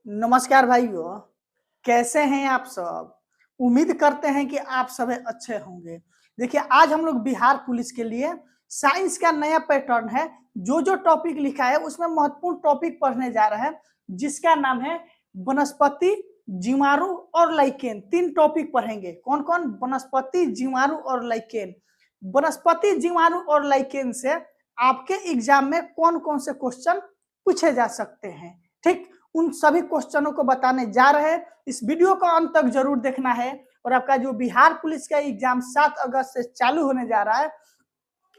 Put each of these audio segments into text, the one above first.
नमस्कार भाइयों, कैसे हैं आप सब? उम्मीद करते हैं कि आप सभी अच्छे होंगे। देखिए, आज हम लोग बिहार पुलिस के लिए साइंस का नया पैटर्न है। जो टॉपिक लिखा है उसमें महत्वपूर्ण टॉपिक पढ़ने जा रहे हैं, जिसका नाम है वनस्पति, जीवाणु और लाइकेन। 3 टॉपिक पढ़ेंगे। कौन-कौन? वनस्पति, जीवाणु और लाइकेन। वनस्पति, जीवाणु और लाइकेन से आपके एग्जाम में कौन-कौन से क्वेश्चन पूछे जा सकते हैं, ठीक? उन सभी क्वेश्चनों को बताने जा रहे हैं। इस वीडियो को अंत तक जरूर देखना है। और आपका जो बिहार पुलिस का एग्जाम 7 अगस्त से चालू होने जा रहा है,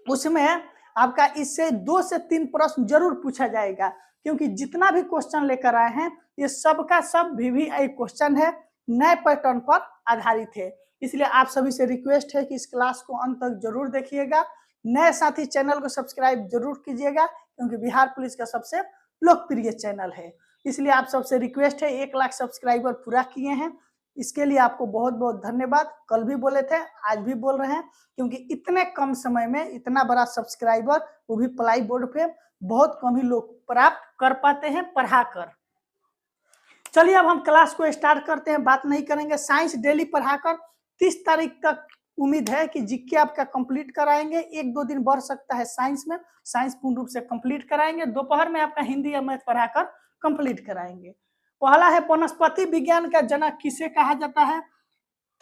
उसमें आपका इससे 2 से 3 प्रश्न जरूर पूछा जाएगा, क्योंकि जितना भी क्वेश्चन लेकर आए हैं ये सबका सब VVI क्वेश्चन है, नए पैटर्न पर आधारित है। इसलिए आप सभी से रिक्वेस्ट है कि इस क्लास को अंत तक जरूर देखिएगा। नए साथी चैनल को सब्सक्राइब जरूर कीजिएगा, क्योंकि बिहार पुलिस का सबसे लोकप्रिय चैनल है। इसलिए आप सबसे रिक्वेस्ट है, 1 लाख सब्सक्राइबर पूरा किए हैं, इसके लिए आपको बहुत बहुत धन्यवाद। कल भी बोले थे, आज भी बोल रहे हैं, क्योंकि इतने कम समय में इतना बड़ा सब्सक्राइबर, वो भी प्लाई बोर्ड पे, बहुत कम ही लोग प्राप्त कर पाते हैं पढ़ाकर। चलिए अब हम क्लास को स्टार्ट करते हैं। बात नहीं करेंगे, साइंस डेली पढ़ाकर 30 तारीख तक उम्मीद है कि जीके आपका कंप्लीट कराएंगे। 1-2 दिन बढ़ सकता है साइंस में, साइंस पूर्ण रूप से कंप्लीट कराएंगे। दोपहर में आपका हिंदी या मैथ पढ़ाकर कंप्लीट कराएंगे। पहला है, वनस्पति विज्ञान का जनक किसे कहा जाता है?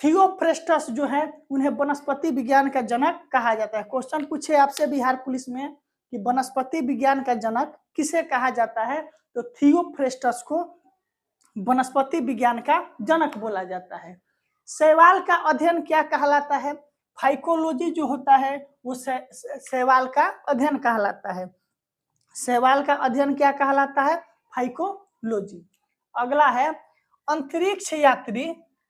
थियोफ्रेस्टस जो है, उन्हें वनस्पति विज्ञान का जनक कहा जाता है। क्वेश्चन पूछे आपसे बिहार पुलिस में कि वनस्पति विज्ञान का जनक किसे कहा जाता है, तो थियोफ्रेस्टस को वनस्पति विज्ञान का जनक बोला जाता है। शैवाल का अध्ययन क्या कहलाता है? फाइकोलॉजी जो होता है वो शैवाल का अध्ययन कहलाता है। शैवाल का अध्ययन क्या कहलाता है? फाइकोलॉजी। अगला है, अंतरिक्ष यात्री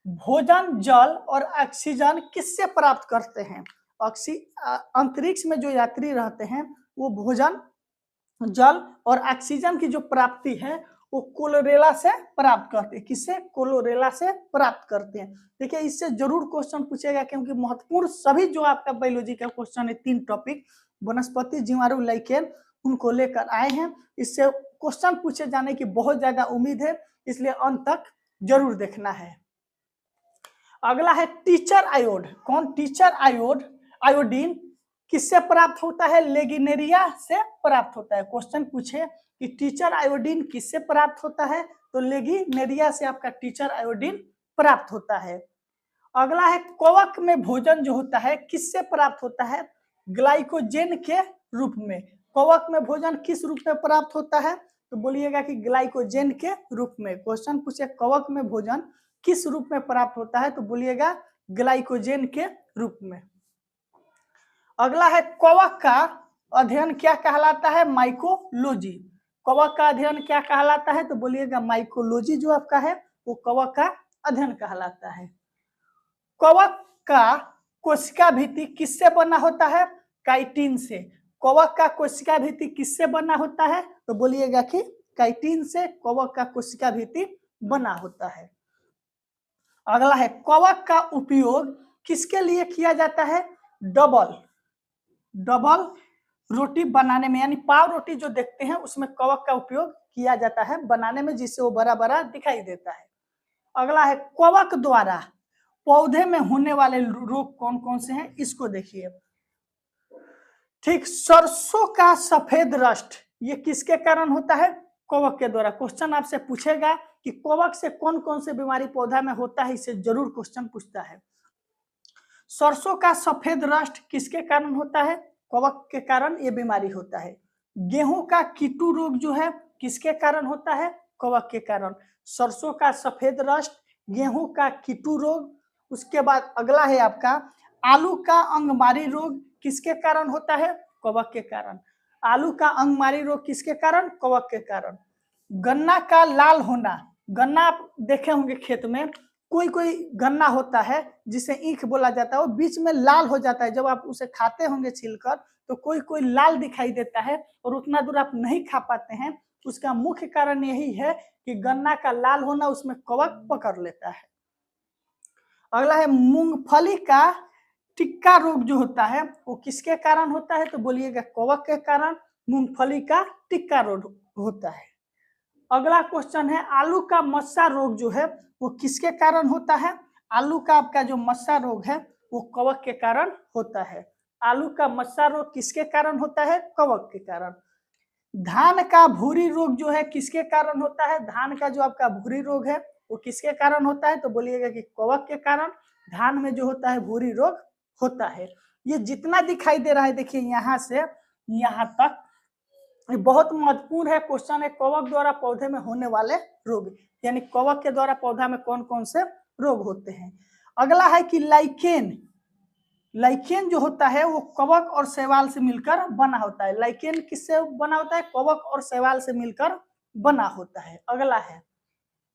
भोजन, जल और ऑक्सीजन किससे प्राप्त करते हैं? अंतरिक्ष में जो यात्री रहते हैं वो भोजन, जल और ऑक्सीजन की जो प्राप्ति है वो क्लोरेला से प्राप्त करते हैं। किससे? क्लोरेला से प्राप्त करते हैं। देखिए, इससे जरूर क्वेश्चन पूछेगा, क्योंकि महत्वपूर्ण सभी जो आपका बायोलॉजी का क्वेश्चन है, 3 टॉपिक वनस्पति, जीवाणु, लाइकेन, उनको लेकर आए हैं। इससे क्वेश्चन पूछे जाने की बहुत ज्यादा उम्मीद है, इसलिए अंत तक जरूर देखना है। अगला है टीचर आयोड। कौन? टीचर आयोडीन किससे प्राप्त होता है? लेगिनेरिया से प्राप्त होता है। क्वेश्चन पूछे कि टीचर आयोडीन किससे प्राप्त होता है, तो लेगिनेरिया से आपका टीचर आयोडीन प्राप्त होता है। अगला है, कवक में भोजन जो होता है किससे प्राप्त होता है? ग्लाइकोजेन के रूप में। कवक में भोजन किस रूप में प्राप्त होता है, तो बोलिएगा कि ग्लाइकोजेन के रूप में। क्वेश्चन पूछे कवक में भोजन किस रूप में प्राप्त होता है, तो बोलिएगा ग्लाइकोजेन के रूप में। अगला है, कवक का अध्ययन क्या कहलाता है? माइकोलॉजी। कवक का अध्ययन क्या कहलाता है, तो बोलिएगा माइकोलॉजी जो आपका है वो कवक का अध्ययन कहलाता है। कवक का कोशिका भित्ति किससे बना होता है? काइटिन से। कवक का कोशिका भित्ति किससे बना होता है, तो बोलिएगा कि काइटिन से कवक का कोशिका भित्ति बना होता है। अगला है, कवक का उपयोग किसके लिए किया जाता है? डबल रोटी बनाने में, यानी पाव रोटी जो देखते हैं उसमें कवक का उपयोग किया जाता है बनाने में, जिससे वो बड़ा बड़ा दिखाई देता है। अगला है, कवक द्वारा पौधे में होने वाले रोग कौन कौन से हैं, इसको देखिए। ठीक, सरसों का सफेद रस्ट ये किसके कारण होता है? कवक के द्वारा। क्वेश्चन आपसे पूछेगा कि कवक से कौन कौन से बीमारी पौधा में होता है, इसे जरूर क्वेश्चन पूछता है। सरसों का सफेद रस्ट किसके कारण होता है? कवक के कारण ये बीमारी होता है। गेहूं का कीटू रोग जो है किसके कारण होता है? कवक के कारण। सरसों का सफेद रस्ट, गेहूं का कीटू रोग। उसके बाद अगला है आपका, आलू का अंगमारी रोग किसके कारण होता है? कवक के कारण। आलू का अंगमारी रोग किसके कारण? कवक के कारण। गन्ना का लाल होना, गन्ना आप देखे होंगे खेत में, कोई कोई गन्ना होता है जिसे ईख बोला जाता है, वो बीच में लाल हो जाता है। जब आप उसे खाते होंगे छीलकर तो कोई कोई लाल दिखाई देता है और उतना दूर आप नहीं खा पाते हैं। उसका मुख्य कारण यही है कि गन्ना का लाल होना, उसमें कवक पकड़ लेता है। अगला है, मूंगफली का टिक्का रोग जो होता है वो किसके कारण होता है, तो बोलिएगा कवक के कारण मूंगफली का टिक्का रोग होता है। अगला क्वेश्चन है आलू का मस्सा रोग जो है वो किसके कारण होता है? आलू का आपका जो मस्सा रोग है वो कवक के कारण होता है। आलू का मस्सा रोग किसके कारण होता है? कवक के कारण। धान का भूरी रोग जो है किसके कारण होता है? धान का जो आपका भूरी रोग है वो किसके कारण होता है? तो बोलिएगा कि कवक के कारण धान में जो होता है भूरी रोग होता है। ये जितना दिखाई दे रहा है देखिए यहाँ से यहाँ तक ये बहुत महत्वपूर्ण है क्वेश्चन है। कवक द्वारा पौधे में होने वाले रोग, यानी कवक के द्वारा पौधा में कौन कौन से रोग होते हैं। अगला है कि लाइकेन। लाइकेन जो होता है वो कवक और शैवाल से मिलकर बना होता है। लाइकेन किससे बना होता है? कवक और शैवाल से मिलकर बना होता है। अगला है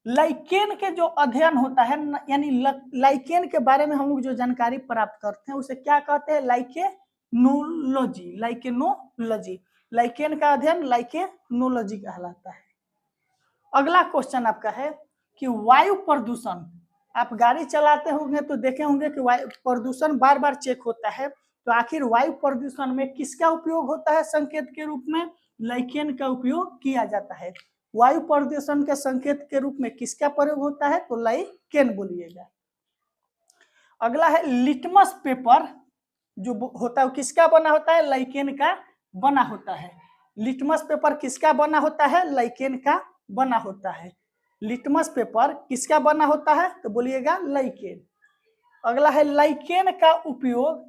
लाइकेन के जो अध्ययन होता है यानी लाइकेन के बारे में हम लोग जो जानकारी प्राप्त करते हैं उसे क्या कहते हैं? लाइकेनोलॉजी। लाइकेनोलॉजी, लाइकेन का अध्ययन लाइकेनोलॉजी कहलाता है। अगला क्वेश्चन आपका है कि वायु प्रदूषण। आप गाड़ी चलाते होंगे तो देखे होंगे कि वायु प्रदूषण बार बार चेक होता है, तो आखिर वायु प्रदूषण में किसका उपयोग होता है संकेत के रूप में? लाइकेन का उपयोग किया जाता है। वायु प्रदूषण के संकेत के रूप में किसका प्रयोग होता है? तो लाइकेन बोलिएगा। अगला है लिटमस पेपर जो होता है किसका बना होता है? लाइकेन का बना होता है। लिटमस पेपर किसका बना होता है? लाइकेन का बना होता है। लिटमस पेपर किसका बना होता है? तो बोलिएगा लाइकेन। अगला है लाइकेन का उपयोग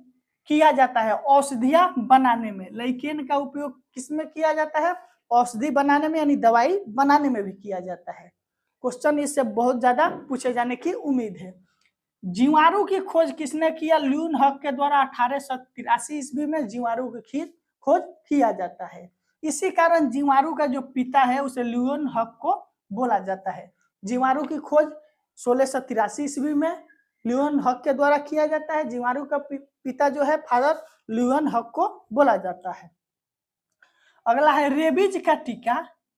किया जाता है औषधियां बनाने में। लाइकेन का उपयोग किसमें किया जाता है? औषधि बनाने में, यानी दवाई बनाने में भी किया जाता है। क्वेश्चन इससे बहुत ज्यादा पूछे जाने की उम्मीद है। जीवाणु की खोज किसने किया? ल्यूनहक के द्वारा 1883 ईस्वी में जीवाणु की खोज किया जाता है। इसी कारण जीवाणु का जो पिता है उसे ल्यूनहक को बोला जाता है। जीवाणु की खोज 1683 ईस्वी में ल्यूनहक के द्वारा किया जाता है। जीवाणु का पिता जो है फादर ल्यूनहक को बोला जाता है। अगला है रेबीज का टीका।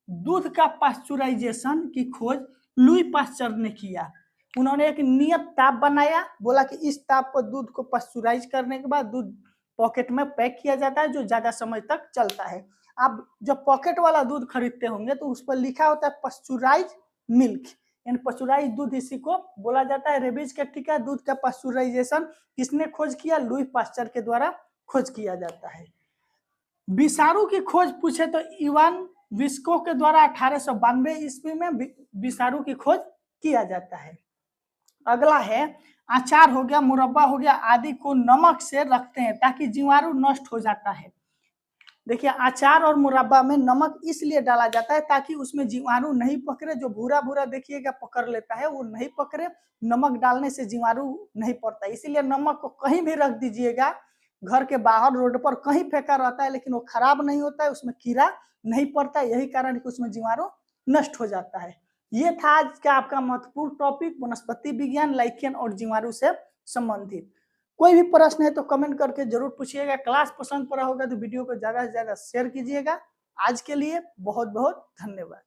दूध का पास्चुराइजेशन की खोज लुई पास्चर ने किया। उन्होंने एक नियत ताप बनाया, बोला कि इस ताप पर दूध को पास्चुराइज करने के बाद दूध पॉकेट में पैक किया जाता है जो ज्यादा समय तक चलता है। आप जब पॉकेट वाला दूध खरीदते होंगे तो उस पर लिखा होता है पास्चुराइज मिल्क, यानी पास्चुराइज दूध, इसी को बोला जाता है रेबीज का टीका। दूध का पास्चुराइजेशन किसने खोज किया? लुई पास्चर के द्वारा खोज किया जाता है। विषाणु की खोज पूछे तो इवान विस्को के द्वारा 1892 ईस्वी में विषाणु की खोज किया जाता है। अगला है अचार हो गया, मुरब्बा हो गया आदि को नमक से रखते हैं ताकि जीवाणु नष्ट हो जाता है। देखिए अचार और मुरब्बा में नमक इसलिए डाला जाता है ताकि उसमें जीवाणु नहीं पकड़े। जो भूरा भूरा देखिएगा पकड़ लेता है वो नहीं पकड़े। नमक डालने से जीवाणु नहीं पड़ता, इसीलिए नमक को कहीं भी रख दीजिएगा, घर के बाहर रोड पर कहीं फेंका रहता है लेकिन वो खराब नहीं होता है, उसमें कीड़ा नहीं पड़ता है। यही कारण कि उसमें जीवाणु नष्ट हो जाता है। ये था आज का आपका महत्वपूर्ण टॉपिक वनस्पति विज्ञान, लाइकेन और जीवाणु से संबंधित। कोई भी प्रश्न है तो कमेंट करके जरूर पूछिएगा। क्लास पसंद पड़ा होगा तो वीडियो को ज्यादा से ज्यादा शेयर कीजिएगा। आज के लिए बहुत बहुत धन्यवाद।